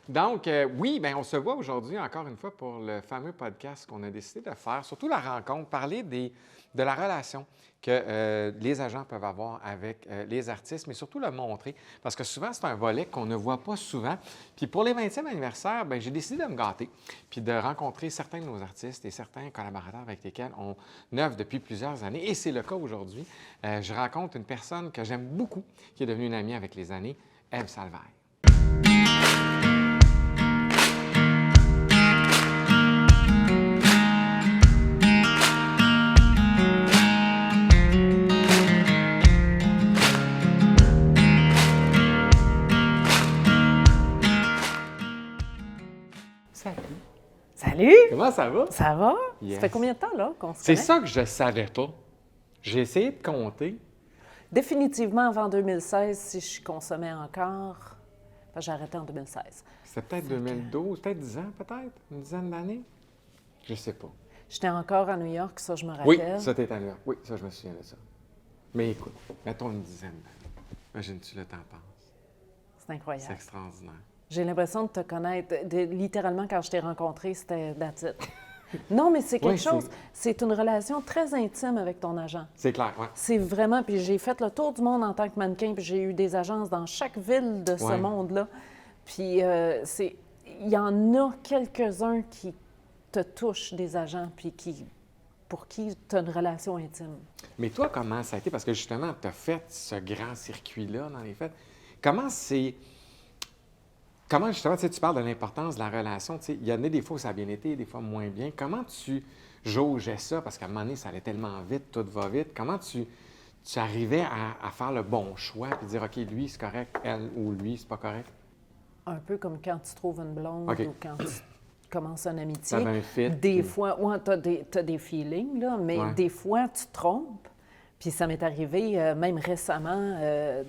Donc, oui, bien, on se voit aujourd'hui encore une fois pour le fameux podcast qu'on a décidé de faire, surtout la rencontre, parler de la relation que les agents peuvent avoir avec les artistes, mais surtout le montrer, parce que souvent, c'est un volet qu'on ne voit pas souvent. Puis pour les 20e anniversaires, bien, j'ai décidé de me gâter, puis de rencontrer certains de nos artistes et certains collaborateurs avec lesquels on œuvre depuis plusieurs années, et c'est le cas aujourd'hui. Je rencontre une personne que j'aime beaucoup, qui est devenue une amie avec les années, Ève Salvaille. Salut! Comment ça va? Ça va? Yes. Ça fait combien de temps, là, qu'on se C'est connaît? ça que je savais pas. J'ai essayé de compter. Définitivement avant 2016, si je consommais encore. Enfin, j'ai arrêté en 2016. C'était peut-être 2012, peut-être 10 ans, peut-être? Une dizaine d'années? Je sais pas. J'étais encore à New York, ça, je me Oui, rappelle. ça t'es à New York. Oui, ça, je me souviens de ça. Mais écoute, mettons une dizaine d'années. Imagine-tu le temps passe. C'est C'est incroyable. extraordinaire. J'ai l'impression de te connaître. Littéralement, quand je t'ai rencontré, c'était that's it. Non, mais c'est quelque Oui, chose. C'est une relation très intime avec ton agent. C'est clair, oui. C'est vraiment. Puis j'ai fait le tour du monde en tant que mannequin, puis j'ai eu des agences dans chaque ville de ce Ouais. monde-là. Puis il y en a quelques-uns qui te touchent, des agents, puis pour qui tu as une relation intime. Mais toi, comment ça a été? Parce que justement, tu as fait ce grand circuit-là dans les fêtes. Comment c'est. Comment justement, tu sais, tu parles de l'importance de la relation. Tu sais, il y en a des fois où ça a bien été, des fois moins bien. Comment tu jaugeais ça? Parce qu'à un moment donné, ça allait tellement vite, tout va vite. Comment tu arrivais à faire le bon choix puis dire, OK, lui, c'est correct, elle ou lui, c'est pas correct? Un peu comme quand tu trouves une blonde OK. ou quand tu commences une amitié. T'avais un fit, Des puis- fois, ouais, tu as des feelings, là, mais Ouais. des fois, tu te trompes. Puis ça m'est arrivé, même récemment,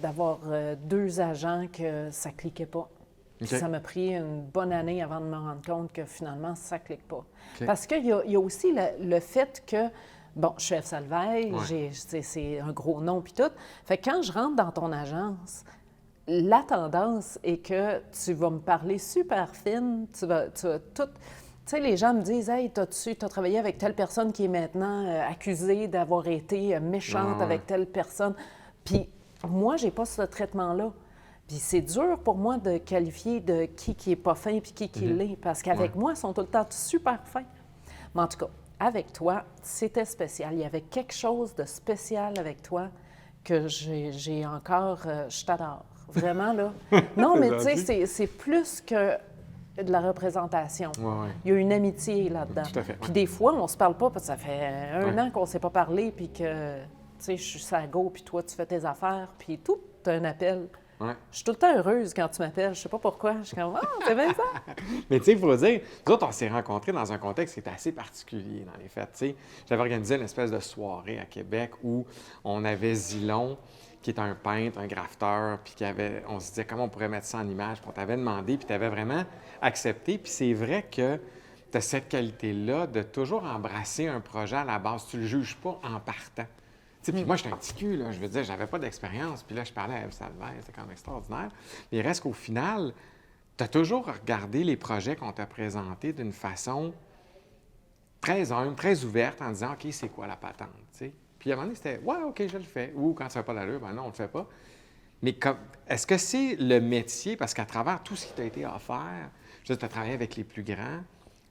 d'avoir 2 agents que ça cliquait pas. Puis OK. ça m'a pris une bonne année avant de me rendre compte que finalement, ça clique pas. OK. Parce qu'il y a aussi le fait que, bon, je suis Ève Salvaille, Ouais. c'est un gros nom puis tout. Fait que quand je rentre dans ton agence, la tendance est que tu vas me parler super fine, tu vas tout... Tu sais, les gens me disent « Hey, t'as travaillé avec telle personne qui est maintenant accusée d'avoir été méchante Ouais. avec telle personne. » Puis moi, j'ai pas ce traitement-là. Puis c'est dur pour moi de qualifier de qui est pas fin puis qui l'est, parce qu'avec moi, ils sont tout le temps super fins. Mais en tout cas, avec toi, c'était spécial. Il y avait quelque chose de spécial avec toi que j'ai encore... je t'adore. Vraiment, là. Non, mais tu sais, c'est plus que de la représentation. Ouais, ouais. Il y a une amitié là-dedans. Tout à fait, Puis ouais. des fois, on se parle pas parce que ça fait un Ouais. an qu'on s'est pas parlé, puis que, tu sais, je suis sa go, puis toi, tu fais tes affaires, puis tout, t'as un appel. Ouais. Je suis tout le temps heureuse quand tu m'appelles. Je sais pas pourquoi. Je suis comme, ah, c'est bien ça. Mais tu sais, il faut dire, nous autres, on s'est rencontrés dans un contexte qui était assez particulier dans les fêtes. Tu sais, j'avais organisé une espèce de soirée à Québec où on avait Zilon, qui est un peintre, un grafteur, puis on se disait comment on pourrait mettre ça en image. Puis on t'avait demandé, puis tu avais vraiment accepté. Puis c'est vrai que tu as cette qualité-là de toujours embrasser un projet à la base. Tu le juges pas en partant. Tu sais, puis moi, j'étais un petit cul, là. Je veux dire, j'avais pas d'expérience. Puis là, je parlais à Ève Salvaille, c'était quand même extraordinaire. Mais il reste qu'au final, tu as toujours regardé les projets qu'on t'a présentés d'une façon très humble, très ouverte, en disant, OK, c'est quoi la patente, tu sais? Puis à un moment donné, c'était, ouais, OK, je le fais. Ou quand ça n'a pas d'allure, ben non, on le fait pas. Mais est-ce que c'est le métier, parce qu'à travers tout ce qui t'a été offert, je veux dire, tu as travaillé avec les plus grands,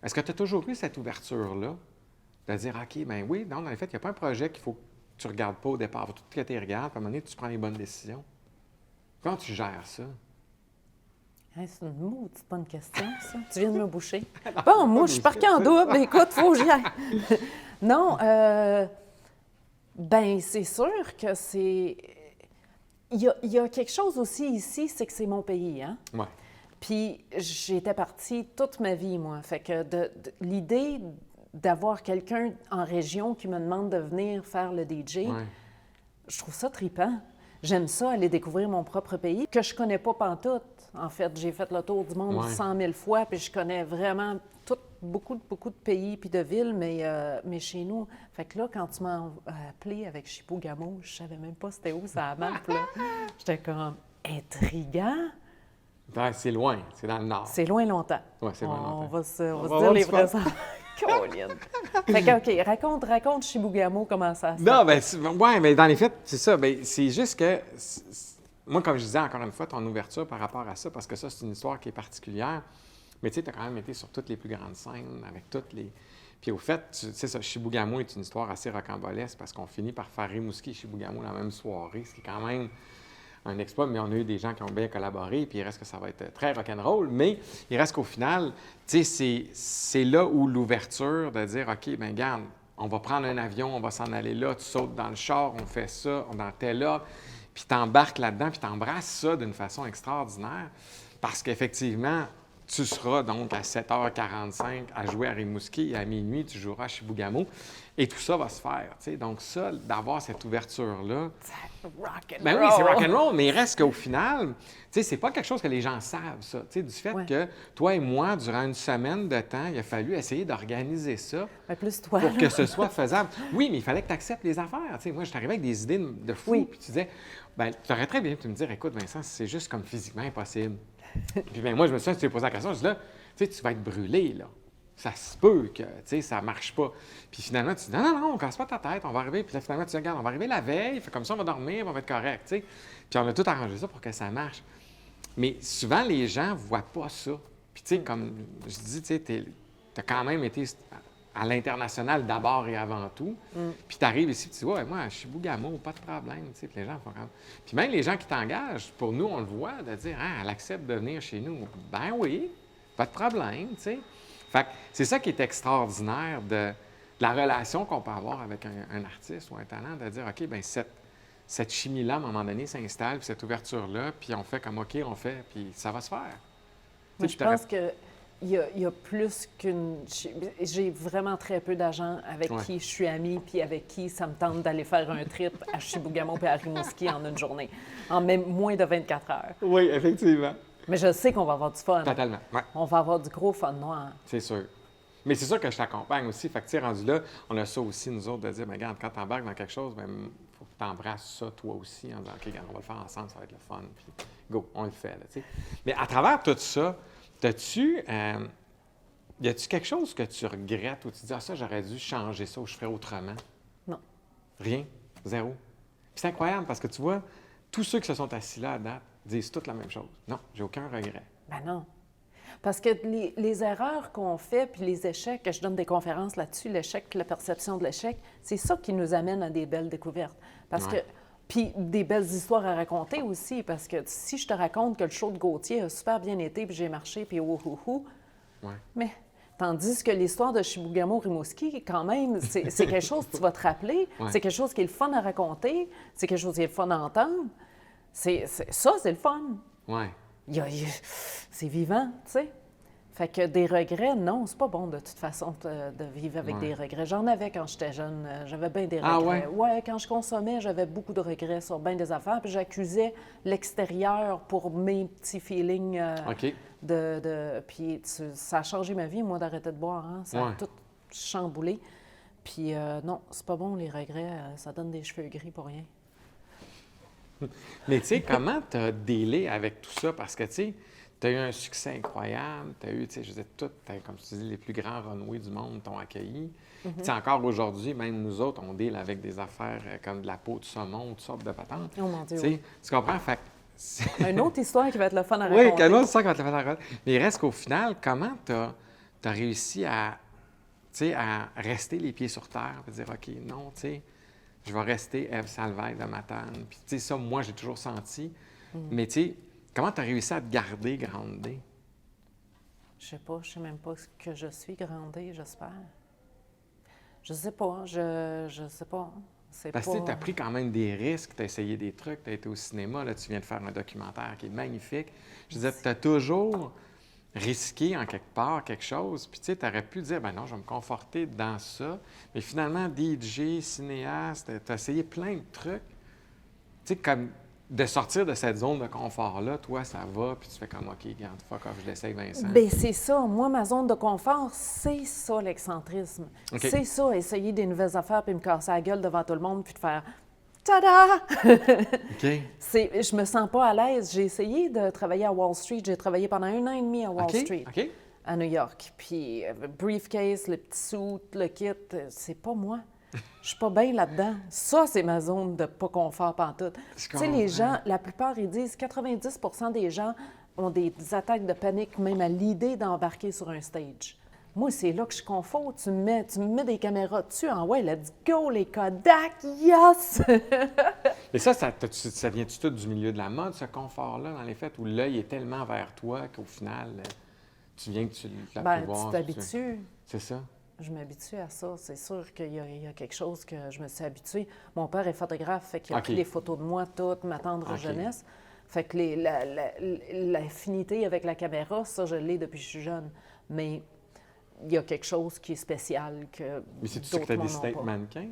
est-ce que tu as toujours eu cette ouverture-là de dire, OK, ben oui, non, dans les faits, il n'y a pas un projet qu'il faut que tu ne regardes pas au départ. Il faut tout que tu regardes, puis à un moment donné, tu prends les bonnes décisions. Comment tu gères ça? Hey, c'est une maudite bonne question, ça. Tu viens de me boucher. Bon, moi, je suis parquée en double. Écoute, faut que j'y aille. Non, ben c'est sûr que c'est... Il y a quelque chose aussi ici, c'est que c'est mon pays, hein? Ouais. Puis j'étais partie toute ma vie, moi. Fait que l'idée d'avoir quelqu'un en région qui me demande de venir faire le DJ, Ouais. je trouve ça trippant. J'aime ça, aller découvrir mon propre pays, que je connais pas pantoute. En fait, j'ai fait le tour du monde Ouais. 100 000 fois, puis je connais vraiment beaucoup de pays puis de villes, mais chez nous... Fait que là, quand tu m'as appelé avec Chibougamau, je savais même pas c'était où, ça map, là. J'étais comme, intriguant. Ben, c'est loin, c'est dans le nord. C'est loin longtemps. Oui, c'est loin longtemps. On va se va dire les voir vrais affaires. Colin. Fait que, OK, raconte Chibougamau, comment ça se Non, passe. ouais, mais dans les faits, c'est ça. Ben, c'est juste que, moi, comme je disais encore une fois, ton ouverture par rapport à ça, parce que ça, c'est une histoire qui est particulière. Mais tu sais, tu as quand même été sur toutes les plus grandes scènes, avec toutes les. Puis au fait, tu sais, ça, Chibougamau est une histoire assez rocambolesque parce qu'on finit par faire Rimouski et Chibougamau la même soirée, ce qui est quand même un exploit, mais on a eu des gens qui ont bien collaboré, puis il reste que ça va être très rock'n'roll, mais il reste qu'au final, tu sais, c'est là où l'ouverture de dire, OK, bien, garde, on va prendre un avion, on va s'en aller là, tu sautes dans le char, on fait ça, on en tel là, puis t'embarques là-dedans, puis t'embrasses ça d'une façon extraordinaire, parce qu'effectivement, tu seras donc à 7h45 à jouer à Rimouski et à minuit, tu joueras à Chibougamau. Et tout ça va se faire. T'sais. Donc ça, d'avoir cette ouverture-là... Rock'n'roll. Ben oui, c'est rock'n'roll, mais il reste qu'au final, c'est pas quelque chose que les gens savent, ça. Du fait que toi et moi, durant une semaine de temps, il a fallu essayer d'organiser ça plus toi, pour que ce soit faisable. Oui, mais il fallait que tu acceptes les affaires. Moi, je t'arrivais avec des idées de fou, puis tu disais, ben tu aurais très bien pu me dire, écoute, Vincent, c'est juste comme physiquement impossible. Puis ben moi, je me souviens, tu t'es posé la question, je dis là, tu vas être brûlé, là. Ça se peut que, ça marche pas. Puis finalement, tu dis, non, on casse pas ta tête, on va arriver. Puis là, finalement, tu dis, regarde, on va arriver la veille, fait comme ça, on va dormir, on va être correct, tu sais. Puis on a tout arrangé ça pour que ça marche. Mais souvent, les gens voient pas ça. Puis tu sais, comme je dis, tu sais, t'as quand même été à l'international d'abord et avant tout. Puis tu arrives ici, tu dis, ouais, moi, je suis Chibougamau, pas de problème, tu sais. Puis les gens font comme... Puis même les gens qui t'engagent, pour nous, on le voit, de dire, ah, elle accepte de venir chez nous. Ben oui, pas de problème, tu sais. Fait que c'est ça qui est extraordinaire de la relation qu'on peut avoir avec un artiste ou un talent, de dire, OK, bien, cette chimie-là, à un moment donné, s'installe, puis cette ouverture-là, puis on fait comme, OK, on fait, puis ça va se faire. Moi, je pense qu'il y a plus qu'une... J'ai vraiment très peu d'agents avec qui je suis amie, puis avec qui ça me tente d'aller faire un trip à Chibougamau et à Rimouski en une journée, en même moins de 24 heures. Oui, effectivement. Mais je sais qu'on va avoir du fun. Totalement, oui. On va avoir du gros fun noir. C'est sûr. Mais c'est sûr que je t'accompagne aussi. Fait que, tu sais, rendu là, on a ça aussi, nous autres, de dire, bien, regarde, quand tu embarques dans quelque chose, bien, il faut que tu embrasses ça, toi aussi, en disant, OK, regarde, on va le faire ensemble, ça va être le fun, puis go, on le fait, là, tu sais. Mais à travers tout ça, y a-tu quelque chose que tu regrettes ou tu dis, ah, ça, j'aurais dû changer ça ou je ferais autrement? Non. Rien? Zéro? Puis c'est incroyable parce que tu vois, tous ceux qui se sont assis là à date disent toutes la même chose. Non, j'ai aucun regret. Ben non. Parce que les erreurs qu'on fait, puis les échecs, que je donne des conférences là-dessus, l'échec, la perception de l'échec, c'est ça qui nous amène à des belles découvertes. Parce que, puis des belles histoires à raconter aussi, parce que si je te raconte que le show de Gauthier a super bien été, puis j'ai marché, puis wouhouhou, mais tandis que l'histoire de Chibougamau-Rimouski, quand même, c'est quelque chose que tu vas te rappeler, c'est quelque chose qui est le fun à raconter, c'est quelque chose qui est le fun à entendre. Ça, c'est le fun. Oui. C'est vivant, tu sais. Fait que des regrets, non, c'est pas bon de toute façon de vivre avec des regrets. J'en avais quand j'étais jeune, j'avais bien des regrets. Ouais, quand je consommais, j'avais beaucoup de regrets sur bien des affaires, puis j'accusais l'extérieur pour mes petits feelings Puis ça a changé ma vie, moi, d'arrêter de boire, hein. Ça a tout chamboulé. Puis non, c'est pas bon, les regrets, ça donne des cheveux gris pour rien. Mais tu sais, comment tu as délai avec tout ça? Parce que, tu sais, tu as eu un succès incroyable, tu as eu, tu sais, je disais, comme tu dis, les plus grands runways du monde t'ont accueilli. Tu sais, encore aujourd'hui, même nous autres, on deal avec des affaires comme de la peau de saumon, toutes sortes de patentes. Oh mon Dieu, tu comprends? Fait une autre histoire qui va être le fun à raconter. Oui, une autre histoire qui va être le fun à raconter. Mais il reste qu'au final, comment tu as réussi à rester les pieds sur terre et dire, OK, non, tu sais, je vais rester Ève Salvaille de Matane. Puis, tu sais, ça, moi, j'ai toujours senti. Mais, tu sais, comment tu as réussi à te garder groundé? Je sais pas, je sais même pas ce que je suis groundé, j'espère. Je sais pas, je sais pas. Parce que tu as pris quand même des risques, tu as essayé des trucs, tu as été au cinéma, là, tu viens de faire un documentaire qui est magnifique. Je disais, tu as toujours risqué en quelque part quelque chose, puis tu sais, tu aurais pu dire, ben non, je vais me conforter dans ça, mais finalement, DJ, cinéaste, tu as essayé plein de trucs. Tu sais, comme de sortir de cette zone de confort-là, toi, ça va, puis tu fais comme, OK, garde, fuck off, je l'essaye, Vincent. Bien, c'est ça. Moi, ma zone de confort, c'est ça, l'excentrisme. Okay. C'est ça, essayer des nouvelles affaires, puis me casser la gueule devant tout le monde, puis de faire tada! OK. Je me sens pas à l'aise. J'ai essayé de travailler à Wall Street. J'ai travaillé pendant 1 an et demi à Wall Street, OK. à New York. Puis, briefcase, le petit suit, le kit, c'est pas moi. Je suis pas bien là-dedans. Ça, c'est ma zone de pas confort pantoute. Tu sais, les gens, la plupart, ils disent 90 des gens ont des attaques de panique même à l'idée d'embarquer sur un stage. Moi, c'est là que je confort. Tu me mets des caméras dessus. Ah ouais, let's go, les Kodak, yes! Et ça vient-tu tout du milieu de la mode, ce confort-là, dans les faits, où l'œil est tellement vers toi qu'au final, tu viens que tu l'as pu voir. Tu t'habitues. C'est ça. Je m'habitue à ça. C'est sûr qu'il y a quelque chose que je me suis habituée. Mon père est photographe, fait qu'il a pris les photos de moi, toute ma tendre jeunesse. Fait que l'affinité avec la caméra, ça, je l'ai depuis que je suis jeune. Mais il y a quelque chose qui est spécial que Mais c'est-tu que tu as décidé d'être mannequin?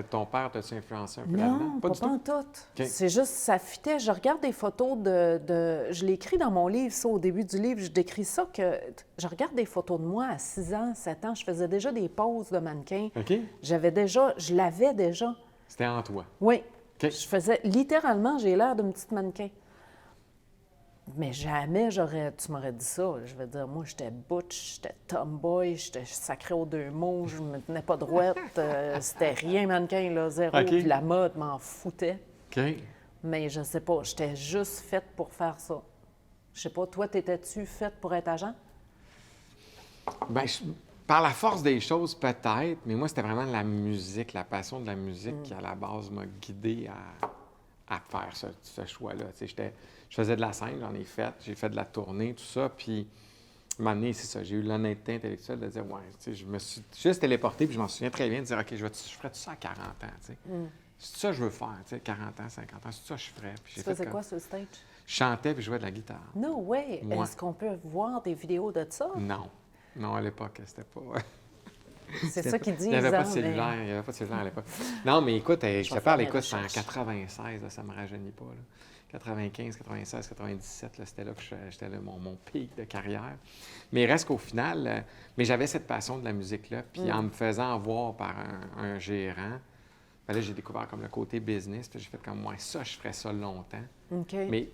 Ton père t'a-tu influencé un peu là-dedans? Non, pas en tout. Okay. C'est juste, ça fitait. Je regarde des photos Je l'ai écrit dans mon livre, ça, au début du livre, je décris ça, que je regarde des photos de moi à 6 ans, 7 ans. Je faisais déjà des poses de mannequin. OK. Je l'avais déjà. C'était en toi? Oui. Okay. Je faisais, littéralement, j'ai l'air d'une petite mannequin. Mais jamais tu m'aurais dit ça. Je veux dire, moi, j'étais butch, j'étais tomboy, j'étais sacré aux 2 mots, je me tenais pas droite. C'était rien mannequin, là, zéro. Okay. Puis la mode m'en foutait. OK. Mais je sais pas, j'étais juste faite pour faire ça. Je sais pas, toi, t'étais-tu faite pour être agent? Bien, par la force des choses, peut-être, mais moi, c'était vraiment la musique, la passion de la musique qui, à la base, m'a guidé à faire ce choix-là. Tu sais, je faisais de la scène, j'en ai fait, j'ai fait de la tournée, tout ça, puis à un moment donné, c'est ça, j'ai eu l'honnêteté intellectuelle de dire, ouais, tu sais, je me suis juste téléporté, puis je m'en souviens très bien de dire, OK, je ferais tout ça à 40 ans, tu sais. C'est ça que je veux faire, tu sais, 40 ans, 50 ans, c'est ça que je ferais. Puis tu faisais quoi sur le stage? Je chantais puis je jouais de la guitare. No way! Moi. Est-ce qu'on peut voir des vidéos de ça? Non. Non, à l'époque, c'était pas... C'est ça qu'ils disent. Il n'y avait pas de cellulaire, il n'y avait pas de cellulaire à l'époque. Non, mais écoute, je te parle, écoute, c'est en 96, là, ça ne me rajeunit pas, là. 95, 96, 97, là, c'était là que j'étais là, mon pic de carrière. Mais il reste qu'au final, mais j'avais cette passion de la musique-là, puis en me faisant voir par un gérant, ben là, j'ai découvert comme le côté business, puis j'ai fait comme, moi, ça, je ferais ça longtemps. Okay. Mais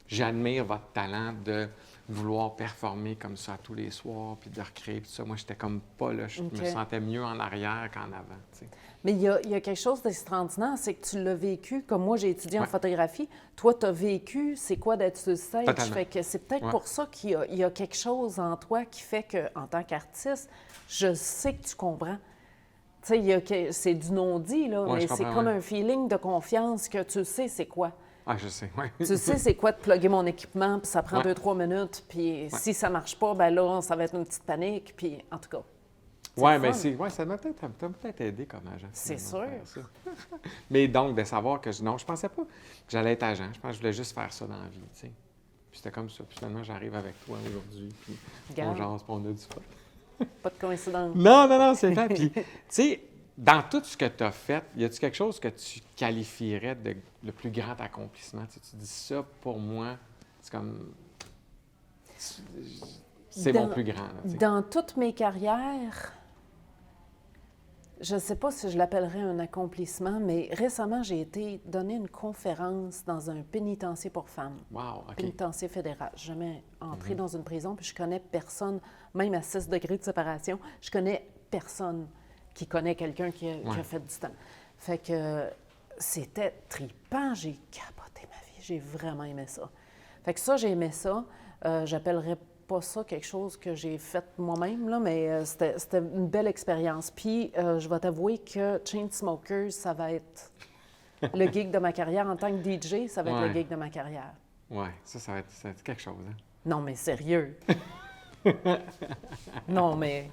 j'admire votre talent de vouloir performer comme ça tous les soirs, puis de recréer, puis tout ça. Moi, j'étais comme pas là, je me sentais mieux en arrière qu'en avant, tu sais. Mais il y a quelque chose d'extraordinaire, c'est que tu l'as vécu, comme moi, j'ai étudié en photographie. Toi, tu as vécu, c'est quoi d'être sur le stage? Totalement. Fait que c'est peut-être pour ça qu'il y a quelque chose en toi qui fait qu'en tant qu'artiste, je sais que tu comprends. Tu sais, c'est du non-dit, là, mais c'est comme un feeling de confiance que tu sais c'est quoi. Ah, je sais, oui. Tu sais c'est quoi de plugger mon équipement, puis ça prend 2-3 minutes, puis si ça marche pas, ben là, ça va être une petite panique, puis en tout cas. Oui, mais ça m'a peut-être aidé comme agent. C'est sûr. Mais donc, de savoir que je pensais pas que j'allais être agent. Je pense que je voulais juste faire ça dans la vie, tu sais. Puis c'était comme ça. Puis finalement, j'arrive avec toi aujourd'hui, puis on jase, puis on a du fun. Pas de coïncidence. Non, c'est vrai. Puis, tu sais, dans tout ce que tu as fait, y a-t-il quelque chose que tu qualifierais de le plus grand accomplissement? Tu dis ça, pour moi, c'est comme... C'est mon plus grand. Là, dans toutes mes carrières... Je ne sais pas si je l'appellerais un accomplissement, mais récemment, j'ai été donner une conférence dans un pénitencier pour femmes. Wow, OK. Pénitencier fédéral. Je suis jamais entrée dans une prison, puis je connais personne, même à 6 degrés de séparation, je connais personne qui connaît quelqu'un qui a fait du temps. Fait que c'était trippant, j'ai capoté ma vie, j'ai vraiment aimé ça. Fait que ça, j'ai aimé ça. J'appellerais pas ça quelque chose que j'ai fait moi-même, là, mais c'était une belle expérience. Puis, je vais t'avouer que Chainsmokers, ça va être le gig de ma carrière. En tant que DJ, ça va être le gig de ma carrière. Oui, ça va être quelque chose. Hein? Non, mais sérieux. Non, mais...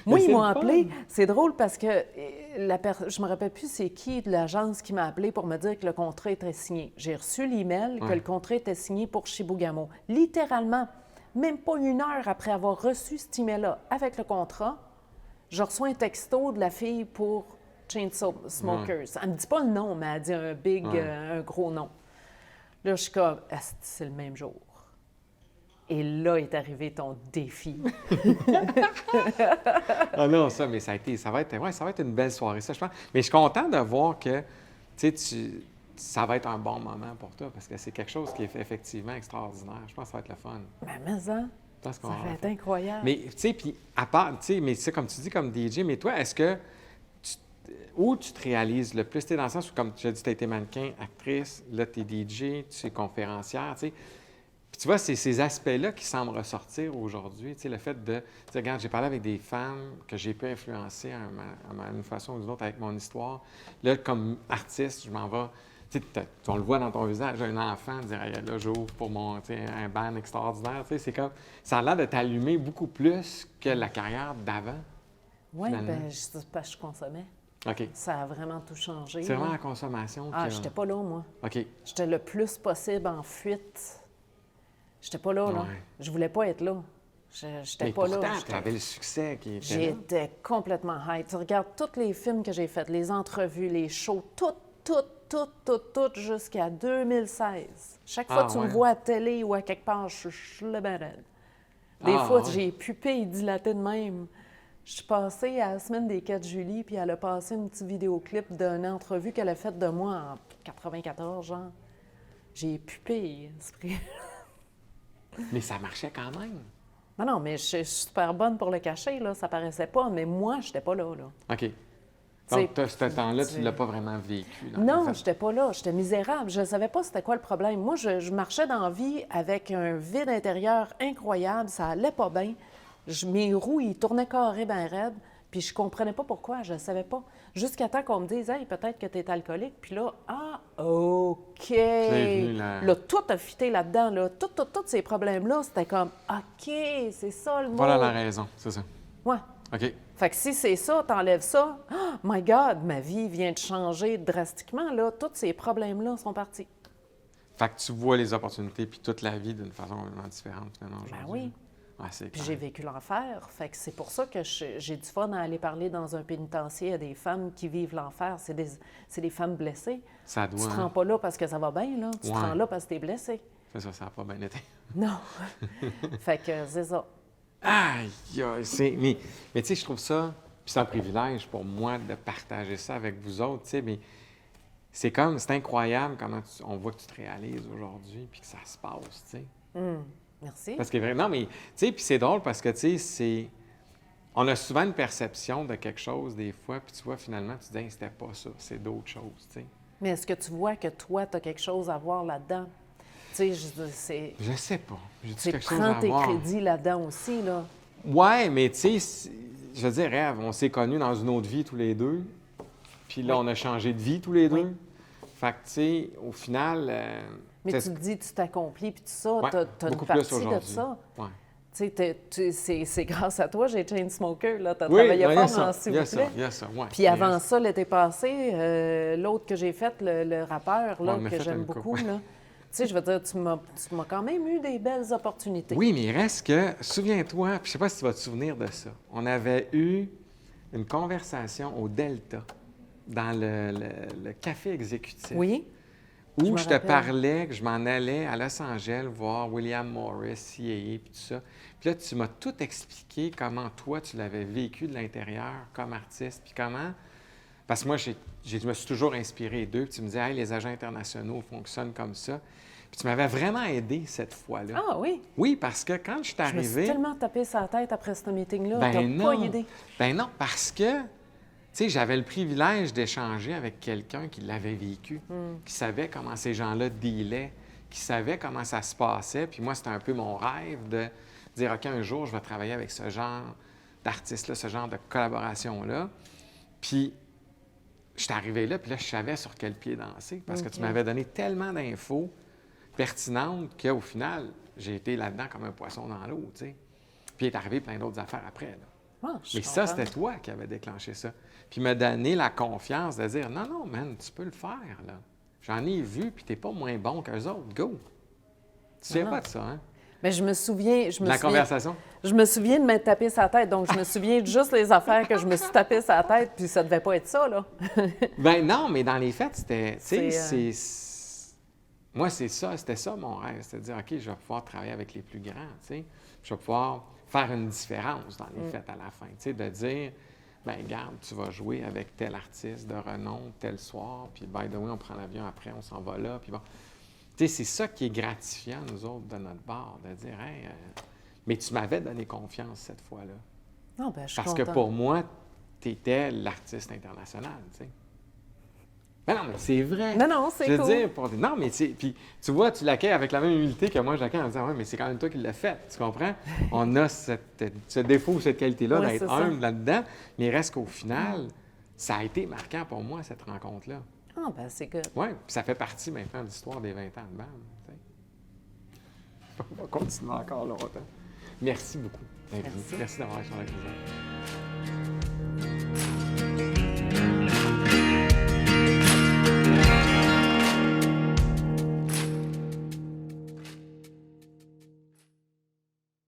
Moi, ils m'ont appelé. C'est drôle parce que je me rappelle plus c'est qui de l'agence qui m'a appelé pour me dire que le contrat était signé. J'ai reçu l'email que le contrat était signé pour Chibougamau. Littéralement, même pas 1 heure après avoir reçu cet email-là avec le contrat, je reçois un texto de la fille pour Chainsmokers. Elle me dit pas le nom, mais elle dit un gros nom. Là, je suis comme, c'est le même jour. Et là est arrivé ton défi. Ah non, ça, mais ça va être une belle soirée, ça, je pense. Mais je suis content de voir que, ça va être un bon moment pour toi, parce que c'est quelque chose qui est effectivement extraordinaire. Je pense que ça va être le fun. Mais ça va être incroyable. Mais, tu sais, puis à part, mais c'est comme tu dis, comme DJ, mais toi, est-ce que, où tu te réalises le plus? Tu sais, dans le sens où, comme tu as dit, tu as été mannequin, actrice, là, tu es DJ, tu es conférencière, tu sais. Puis tu vois, c'est ces aspects-là qui semblent ressortir aujourd'hui. Tu sais, le fait de... Tu sais, regarde, j'ai parlé avec des femmes que j'ai pu influencer à une façon ou d'une autre avec mon histoire. Là, comme artiste, je m'en vais... Tu sais, on le voit dans ton visage, un enfant dire hey, là, j'ouvre pour mon, un band extraordinaire. Tu sais, c'est comme... Ça a l'air de t'allumer beaucoup plus que la carrière d'avant. Oui, bien, je consommais. OK. Ça a vraiment tout changé. C'est vraiment la consommation qui... Ah, j'étais pas là, moi. OK. J'étais le plus possible en fuite. J'étais pas là, là. Ouais. Je voulais pas être là. J'étais Mais pas là. pourtant, tu avais le succès qui était là. J'étais complètement high. Tu regardes tous les films que j'ai faits, les entrevues, les shows, tout, jusqu'à 2016. Chaque fois que tu me vois à télé ou à quelque part, je suis le ben raide. Des fois, j'ai pupille dilatée de même. Je suis passée à la semaine des 4 juillet, puis elle a passé un petit vidéoclip d'une entrevue qu'elle a faite de moi en 94, genre. J'ai pupille, esprit. Mais ça marchait quand même. Non, mais je suis super bonne pour le cacher, là. Ça paraissait pas, mais moi, j'étais pas là, là. OK. Donc, ce temps-là, tu ne l'as pas vraiment vécu. Non, j'étais pas là. J'étais misérable. Je ne savais pas c'était quoi le problème. Moi, je marchais dans la vie avec un vide intérieur incroyable. Ça allait pas bien. Mes roues, ils tournaient carré bien raides. Puis je comprenais pas pourquoi. Je ne savais pas. Jusqu'à temps qu'on me dise « Hey, peut-être que tu es alcoolique. » Puis là, ah, OK. Là, tout a fité là-dedans. Là. Tous ces problèmes-là, c'était comme « OK, c'est ça le mot. » Voilà la raison, c'est ça. Ouais. OK. Fait que si c'est ça, t'enlèves ça, oh my God, ma vie vient de changer drastiquement, là. Tous ces problèmes-là sont partis. Fait que tu vois les opportunités puis toute la vie d'une façon vraiment différente, finalement, aujourd'hui. Ben oui. Ouais, c'est Puis clair. j'ai vécu l'enfer. Fait que c'est pour ça que j'ai du fun à aller parler dans un pénitencier à des femmes qui vivent l'enfer. C'est des femmes blessées. Ça doit... Tu te rends pas là parce que ça va bien, là. Tu te rends là parce que t'es blessé. C'est ça, ça n'a pas bien été. Non. Fait que c'est ça. Aïe, mais tu sais, je trouve ça, puis c'est un privilège pour moi de partager ça avec vous autres, tu sais, mais c'est incroyable comment on voit que tu te réalises aujourd'hui, puis que ça se passe, tu sais. Merci. Parce que non, mais tu sais, puis c'est drôle parce que, tu sais, on a souvent une perception de quelque chose des fois, puis tu vois, finalement, tu te dis, hey, c'était pas ça, c'est d'autres choses, tu sais. Mais est-ce que tu vois que toi, tu as quelque chose à voir là-dedans? Tu sais, je sais pas. J'ai quelque chose prends à tes voir. crédits là-dedans aussi, là. Ouais, mais tu sais, je veux dire, Ève, on s'est connus dans une autre vie tous les deux. Puis là, on a changé de vie tous les deux. Fait que, tu sais, au final... mais tu te dis, tu t'accomplis, puis tout ça, ouais, t'as une partie de ça. Ouais. Tu sais, c'est grâce à toi, j'ai Chainsmoker, là. T'as oui, travaillé fort dans S'il vous plaît. Il y a ça, ouais. Puis avant ça, l'été passé, l'autre que j'ai fait, le rappeur, là, que j'aime beaucoup, là. Tu sais, je veux dire, tu m'as quand même eu des belles opportunités. Oui, mais il reste que, souviens-toi, puis je sais pas si tu vas te souvenir de ça, on avait eu une conversation au Delta, dans le café exécutif. Oui. Où je te parlais que je m'en allais à Los Angeles voir William Morris, CIA, puis tout ça. Puis là, tu m'as tout expliqué comment toi, tu l'avais vécu de l'intérieur comme artiste, puis comment... Parce que moi, je me suis toujours inspiré d'eux, puis tu me disais, hey, les agents internationaux fonctionnent comme ça. Puis tu m'avais vraiment aidé cette fois-là. Ah oui? Oui, parce que quand je suis arrivé... Je me suis tellement tapé sa tête après ce meeting-là, ben t'as non, pas idée. Ben non, parce que, tu sais, j'avais le privilège d'échanger avec quelqu'un qui l'avait vécu, qui savait comment ces gens-là dealaient, qui savait comment ça se passait. Puis moi, c'était un peu mon rêve de dire, OK, un jour, je vais travailler avec ce genre d'artiste-là, ce genre de collaboration-là. Puis, je suis arrivé là, puis là, je savais sur quel pied danser, parce que tu m'avais donné tellement d'infos pertinentes qu'au final, j'ai été là-dedans comme un poisson dans l'eau, tu sais. Puis il est arrivé plein d'autres affaires après, là. Ah, mais ça, c'était toi qui avais déclenché ça. Puis me donner la confiance de dire, non, non, man, tu peux le faire, là. J'en ai vu, puis t'es pas moins bon qu'eux autres, go. Tu sais pas de ça, hein? Mais je me souviens... conversation? Je me souviens de m'être tapé sa tête, donc je me souviens de juste les affaires que je me suis tapé sa tête, puis ça devait pas être ça, là. Ben non, mais dans les faits, c'était... Tu sais, moi, c'était ça mon rêve, c'était de dire, OK, je vais pouvoir travailler avec les plus grands, tu sais. Je vais pouvoir faire une différence dans les fêtes à la fin, tu sais, de dire, ben regarde, tu vas jouer avec tel artiste de renom tel soir, puis by the way, on prend l'avion après, on s'en va là, puis bon. Tu sais, c'est ça qui est gratifiant, nous autres, de notre bord, de dire, hey, mais tu m'avais donné confiance cette fois-là. Non, ben, je suis Parce contente. que pour moi, tu étais l'artiste international, tu sais. Ben non, mais c'est vrai. Non, c'est Je cool. veux dire, non, mais puis tu vois, tu l'accueilles avec la même humilité que moi, j'accueille en disant, ouais, mais c'est quand même toi qui l'as fait, tu comprends? On a ce défaut, cette qualité-là Ouais, d'être c'est ça. humble là-dedans, mais il reste qu'au final, ça a été marquant pour moi, cette rencontre-là. Ah, ben, c'est good. Oui, puis ça fait partie maintenant de l'histoire des 20 ans de BAM. Tu sais. On va continuer encore longtemps. Merci beaucoup d'être venu. Merci. Merci d'avoir échangé avec nous autres.